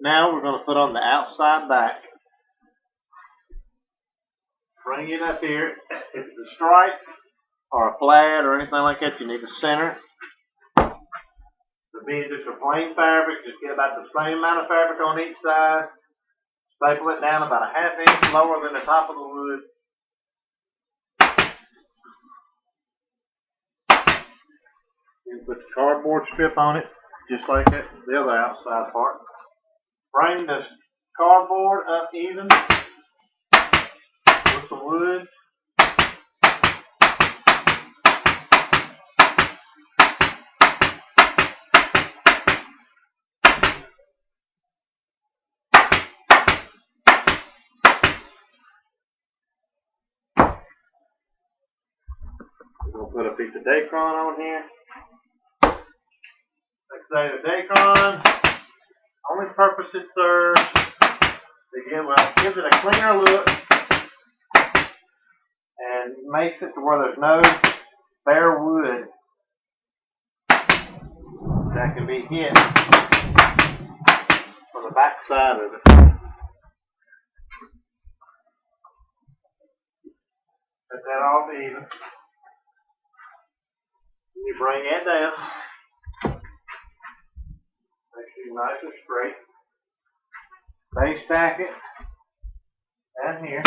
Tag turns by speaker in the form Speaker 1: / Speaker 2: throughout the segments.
Speaker 1: Now we're going to put on the outside back. Bring it up here. If it's a stripe or a flat or anything like that, you need to center it. To be just a plain fabric, just get about the same amount of fabric on each side. Staple it down about a ½ inch lower than the top of the wood. Then put the cardboard strip on it, just like that, the other outside part. Bring this cardboard up even with the wood. We're going to put a piece of Dacron on here. Like I say, the Dacron, only purpose it serves, gives it a cleaner look and makes it to where there's no bare wood that can be hit from the back side of it. Set that off even. You bring that down. Make sure you're nice and straight. Base stack it down here.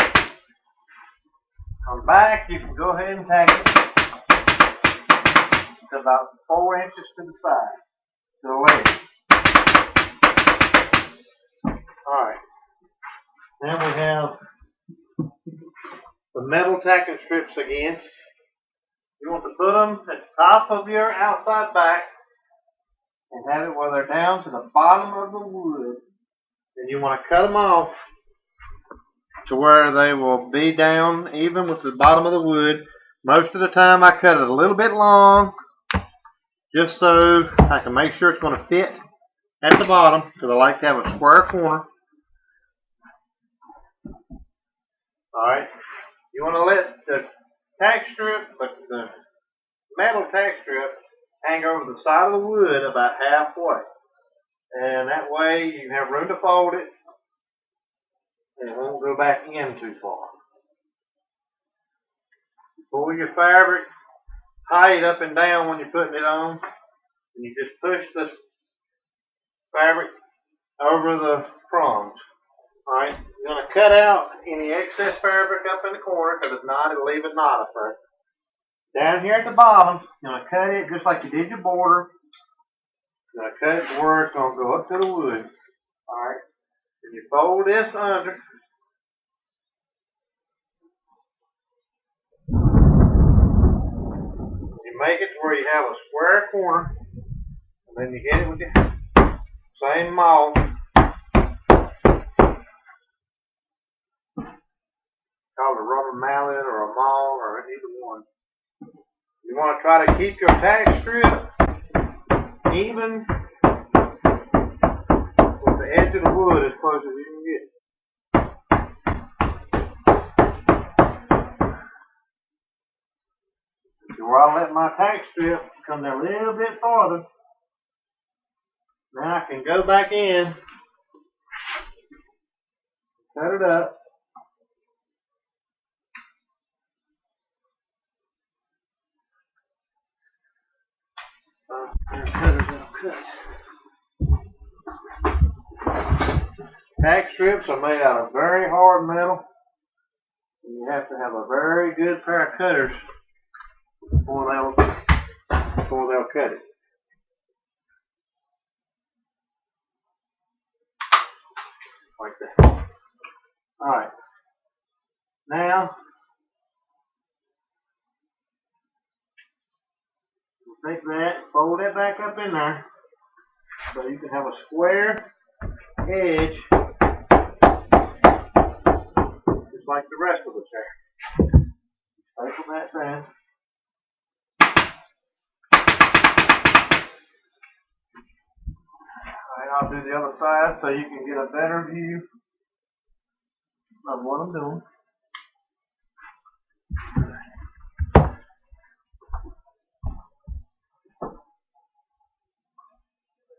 Speaker 1: On back, you can go ahead and tack it to about 4 inches to the side, to the leg. Alright. Then we have the metal tacking strips again. You want to put them at the top of your outside back and have it where they're down to the bottom of the wood. Then you want to cut them off to where they will be down even with the bottom of the wood. Most of the time I cut it a little bit long just so I can make sure it's going to fit at the bottom, because I like to have a square corner. Alright, you want to let the tack strip, the metal tack strip, hang over the side of the wood about halfway. And that way you have room to fold it and it won't go back in too far. Pull your fabric tight up and down when you're putting it on, and you just push the fabric over the prongs. Alright, you're going to cut out any excess fabric up in the corner, because if not, it'll leave a knot up there. Down here at the bottom, you're going to cut it just like you did your border. You're going to cut it to where it's going to go up to the wood. Alright, then you fold this under. You make it to where you have a square corner, and then you hit it with your same maul. Called a rubber mallet or a maul or either one. You want to try to keep your tack strip even with the edge of the wood as close as you can get. So where I let my tack strip come down a little bit farther, now I can go back in, cut it up. Tack strips are made out of very hard metal, and you have to have a very good pair of cutters before they'll cut it. Like that. Alright. Now, take that, fold that back up in there, so you can have a square edge, just like the rest of the chair. Staple that down. Alright, I'll do the other side so you can get a better view of what I'm doing.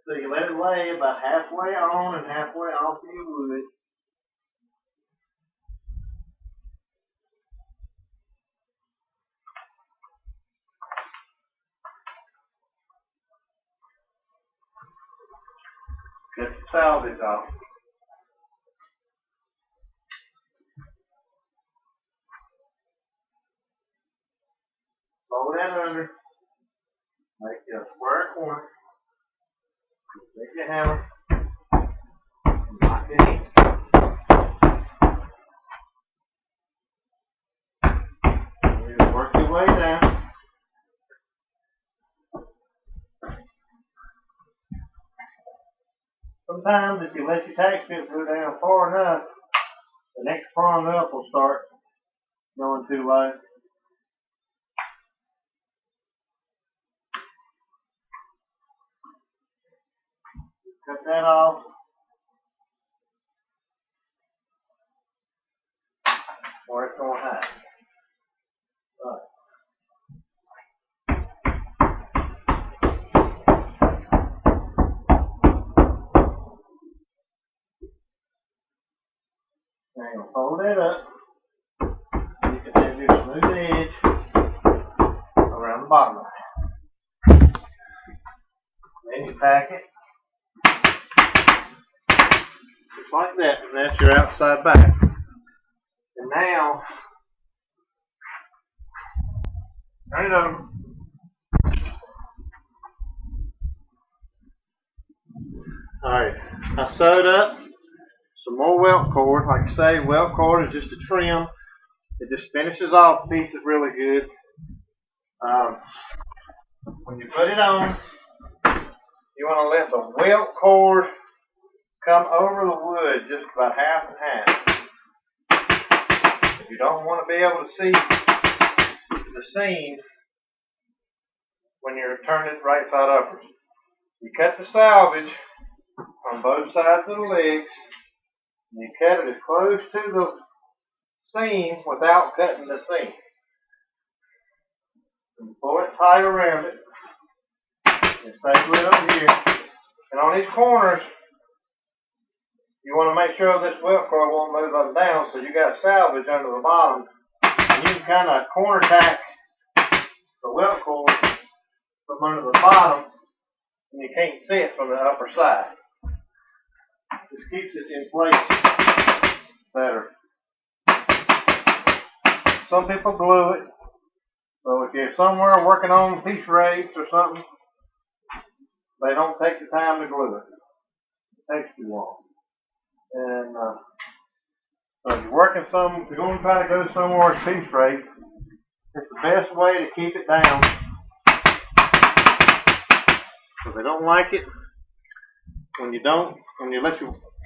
Speaker 1: So you let it lay about halfway on and halfway off your wood. Get the salvage off. Fold that under. Make a square corner. Take your hammer. Knock it in. You work your way down. Sometimes if you let your tack strip go down far enough, the next prong up will start going too low. Cut that off. Or it's going high. Right. Now you'll fold that up. You can have your smooth edge around the bottom of it. Then you pack it. Just like that, and that's your outside back. And now, turn it over. Alright, I sewed up some more welt cord. Like I say, welt cord is just a trim. It just finishes off pieces really good. When you put it on, you want to let the welt cord come over the wood just about half and half. If you don't want to be able to see the seam when you're turning it right side upwards, you cut the salvage on both sides of the legs, and you cut it as close to the seam without cutting the seam. And pull it tight around it, and staple it up here. And on these corners, you want to make sure this welt cord won't move up and down, so you got salvage under the bottom. And you can kind of corner tack the welt cord from under the bottom, and you can't see it from the upper side. This keeps it in place better. Some people glue it, so if you're somewhere working on piece rates or something, they don't take the time to glue it. It takes too long. And so if you're working if you're going to try to go somewhere with piece rate, it's the best way to keep it down. So they don't like it when you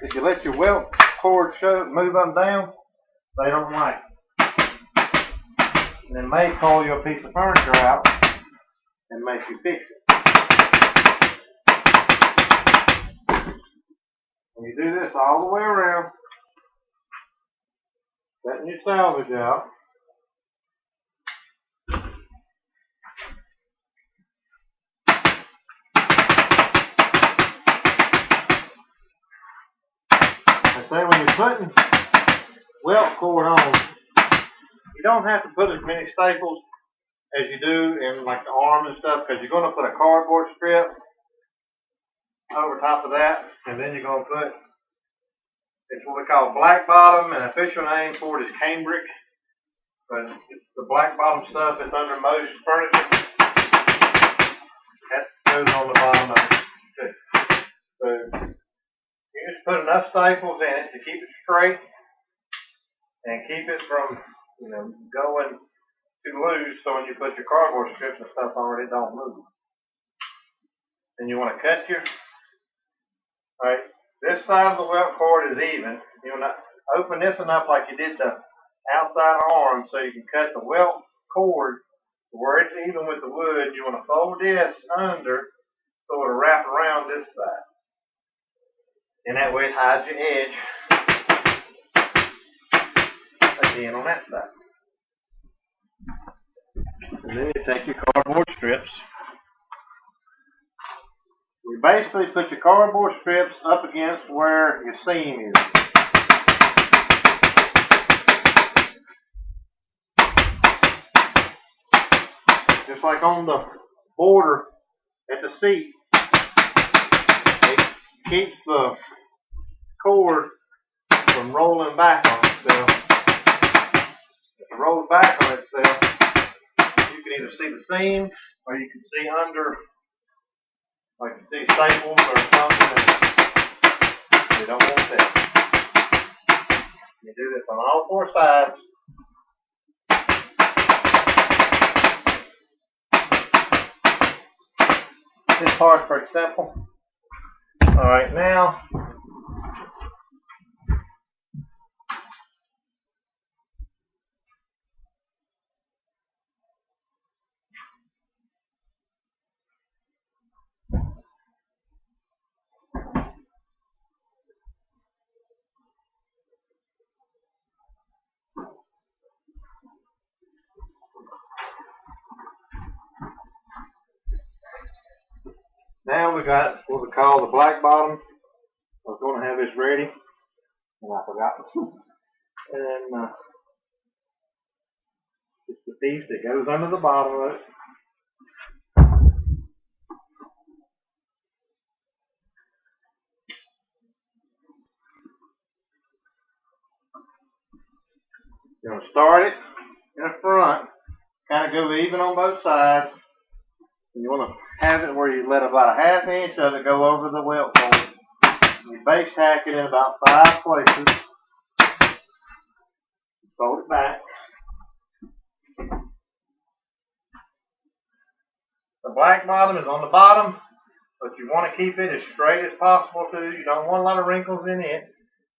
Speaker 1: if you let your welt cord move up and down, they don't like it. And it may pull you a piece of furniture out and make you fix it. When you do this all the way around, letting your salvage out, I say when you're putting welt cord on, you don't have to put as many staples as you do in like the arm and stuff, because you're going to put a cardboard strip over top of that, and then you're going to put, it's what we call black bottom, and the official name for it is cambric, but it's the black bottom stuff that's under most furniture. That goes on the bottom of it too. So you just put enough staples in it to keep it straight and keep it from going too loose, so when you put your cardboard strips and stuff on it, it don't move. And you want to cut your, right, this side of the welt cord is even. You want to open this enough like you did the outside arm, so you can cut the welt cord to where it's even with the wood. You want to fold this under so it'll wrap around this side. And that way it hides your edge again on that side. And then you take your cardboard strips, You basically put your cardboard strips up against where your seam is. Just like on the border at the seat, it keeps the cord from rolling back on itself. If it rolls back on itself, you can either see the seam or you can see under, like you see staples or something, and you don't want that. You do this on all four sides. This part's pretty simple. Alright, now we got what we call the black bottom. I was going to have this ready, and I forgot. And it's the piece that goes under the bottom of it. You're going to start it in the front, kind of go even on both sides. And you want to have it where you let about a ½ inch of it go over the welt fold. You base tack it in about 5 places. Fold it back. The black bottom is on the bottom, but you want to keep it as straight as possible too. You don't want a lot of wrinkles in it,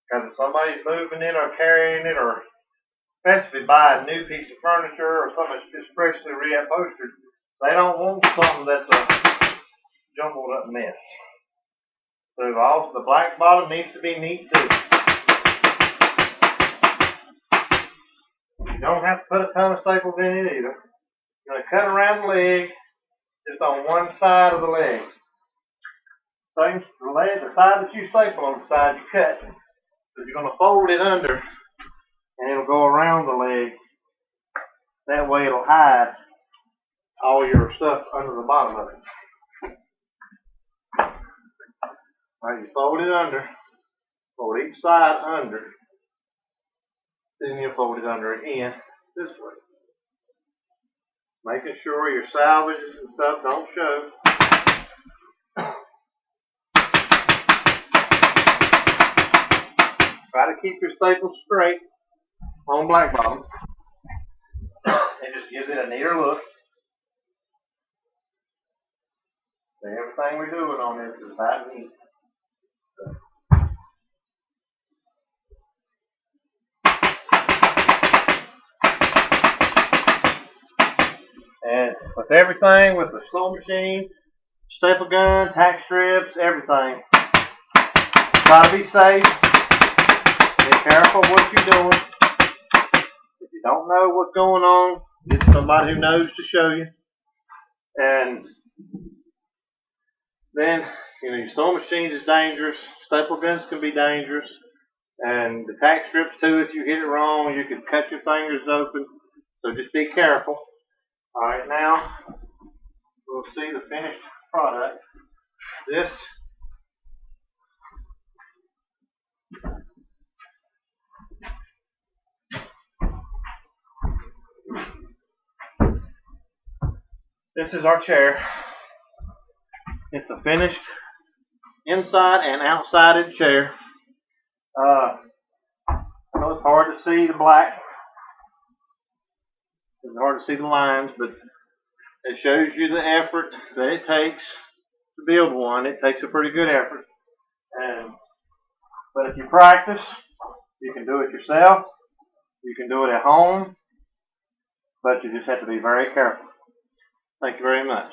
Speaker 1: because if somebody's moving it or carrying it, or especially buy a new piece of furniture or something that's just freshly reupholstered, they don't want something that's a jumbled up mess. So also the black bottom needs to be neat too. You don't have to put a ton of staples in it either. You're going to cut around the leg, just on one side of the leg. Same the leg, the side that you staple on the side you cut. So you're going to fold it under, and it'll go around the leg. That way it'll hide all your stuff under the bottom of it. Alright, you fold it under, fold each side under, then you fold it under again this way. Making sure your salvages and stuff don't show. Try to keep your staples straight on black bottom. It just gives it a neater look. So everything we're doing on this is about neat. And with everything, with the sewing machine, staple gun, tack strips, everything, try to be safe. Be careful what you're doing. If you don't know what's going on, get somebody who knows to show you. And then, your sewing machine is dangerous. Staple guns can be dangerous. And the tack strips too, if you hit it wrong, you can cut your fingers open. So just be careful. Alright, now we'll see the finished product. This is our chair. It's a finished inside and outside chair. I know it's hard to see the black. It's hard to see the lines, but it shows you the effort that it takes to build one. It takes a pretty good effort. But if you practice, you can do it yourself. You can do it at home. But you just have to be very careful. Thank you very much.